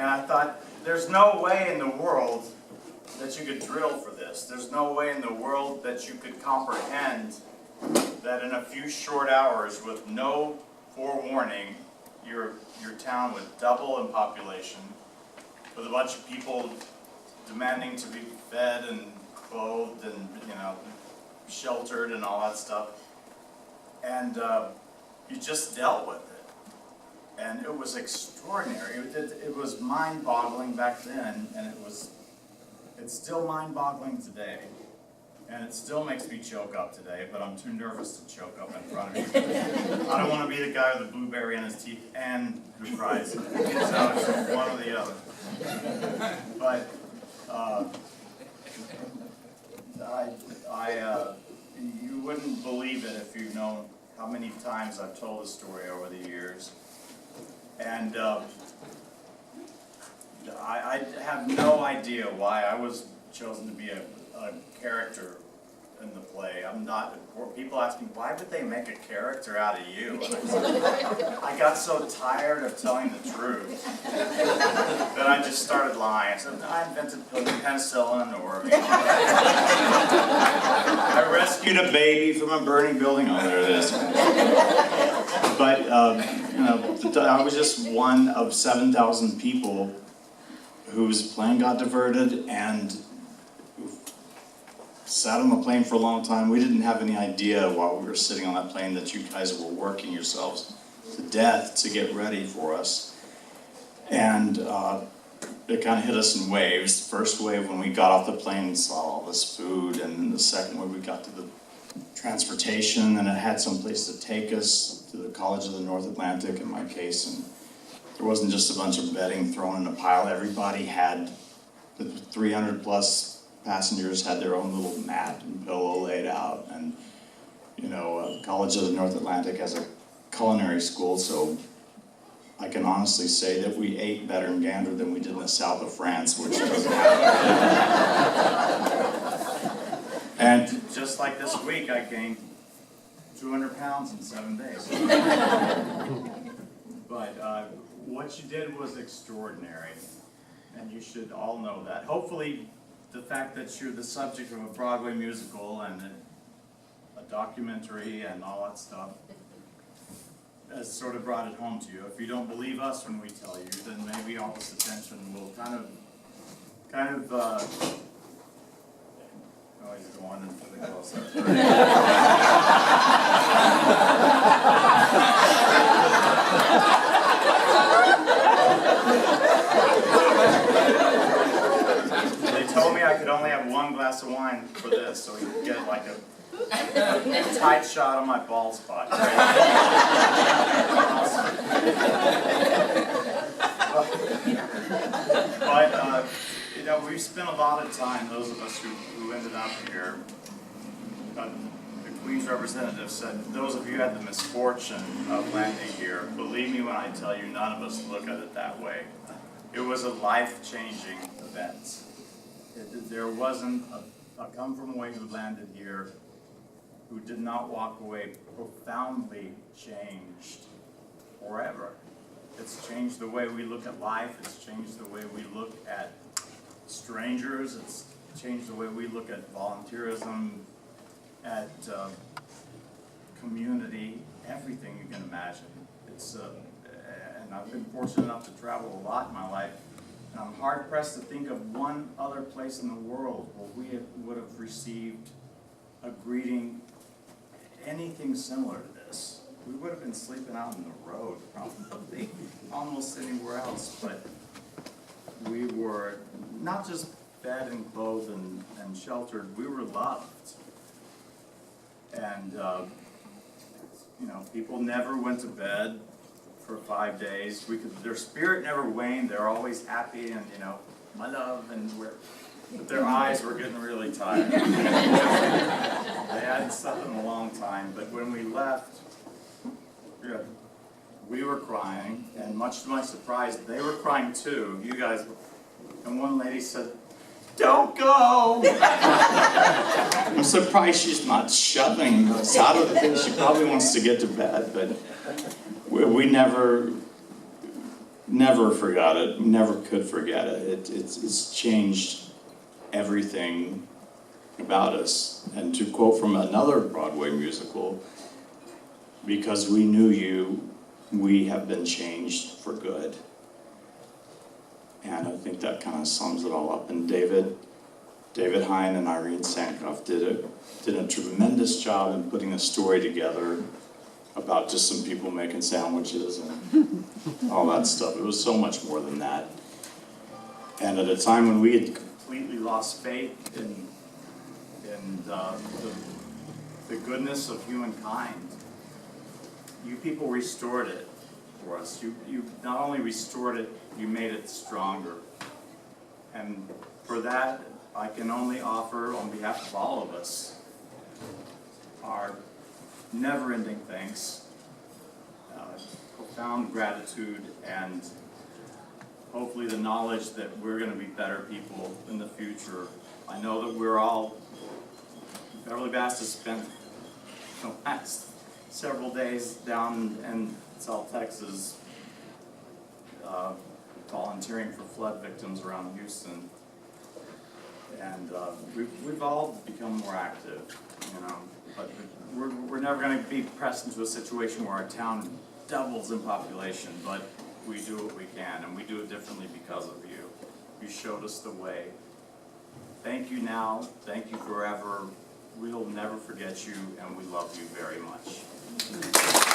I thought, there's no way in the world that you could drill for this. There's no way in the world that you could comprehend that in a few short hours with no forewarning, your town would double in population, with a bunch of people demanding to be fed and clothed and, you know, sheltered and all that stuff. And you just dealt with it. And it was extraordinary. It was mind-boggling back then, and it's still mind-boggling today. And it still makes me choke up today, but I'm too nervous to choke up in front of you. I don't want to be the guy with the blueberry in his teeth and who cries. So it's one or the other. But you wouldn't believe it if you know how many times I've told the story over the years. And I have no idea why I was chosen to be a character in the play. I'm not. People ask me, why would they make a character out of you? And I said, I got so tired of telling the truth that I just started lying. I said, I invented penicillin, or you know, I rescued a baby from a burning building. Oh, there it is. But you know, I was just one of 7,000 people whose plane got diverted and sat on the plane for a long time. We didn't have any idea while we were sitting on that plane that you guys were working yourselves to death to get ready for us. And it kind of hit us in waves. The first wave when we got off the plane and saw all this food, and then the second wave we got to the transportation, and it had some place to take us to the College of the North Atlantic in my case. And there wasn't just a bunch of bedding thrown in a pile. Everybody had, the 300 plus passengers had their own little mat and pillow laid out. And, you know, College of the North Atlantic has a culinary school, so I can honestly say that we ate better in Gander than we did in the south of France, which doesn't happen. And just like this week, I gained 200 pounds in 7 days. But what you did was extraordinary, and you should all know that. Hopefully, the fact that you're the subject of a Broadway musical and a documentary and all that stuff has sort of brought it home to you. If you don't believe us when we tell you, then maybe all this attention will kind of oh, he's going in for the close-up. They told me I could only have one glass of wine for this, so we could get like a tight shot on my bald spot. But you know, we've spent a lot of time, those of us who ended up here. The Queen's representative said, those of you who had the misfortune of landing here, believe me when I tell you, none of us look at it that way. It was a life-changing event. There wasn't a come-from-away who landed here who did not walk away profoundly changed forever. It's changed the way we look at life. It's changed the way we look at strangers. It's changed the way we look at volunteerism, at community, everything you can imagine. It's and I've been fortunate enough to travel a lot in my life. And I'm hard-pressed to think of one other place in the world where we would have received a greeting, anything similar to this. We would have been sleeping out on the road, probably, almost anywhere else. But we were not just fed and clothed and sheltered, we were loved. And, you know, people never went to bed for 5 days. Their spirit never waned. They're always happy and, you know, my love, but their eyes were getting really tired. They hadn't slept in a long time, but when we left, we were crying, and much to my surprise, they were crying too. You guys, and one lady said, "Don't go!" I'm surprised she's not shoving us out of the thing. She probably wants to get to bed, but we never, never forgot it, never could forget it. It's changed everything about us. And to quote from another Broadway musical, because we knew you, we have been changed for good. And I think that kind of sums it all up. And David Hine and Irene Sankoff did a tremendous job in putting a story together about just some people making sandwiches and all that stuff. It was so much more than that. And at a time when we had completely lost faith in the goodness of humankind, you people restored it for us. You not only restored it, you made it stronger. And for that, I can only offer, on behalf of all of us, our never-ending thanks, profound gratitude, and hopefully the knowledge that we're going to be better people in the future. I know that we're all, Beverly Bass has spent the last several days down in South Texas volunteering for flood victims around Houston. And we've all become more active, you know, but we're never going to be pressed into a situation where our town doubles in population, but we do what we can, and we do it differently because of you. You showed us the way. Thank you now, thank you forever. We'll never forget you, and we love you very much.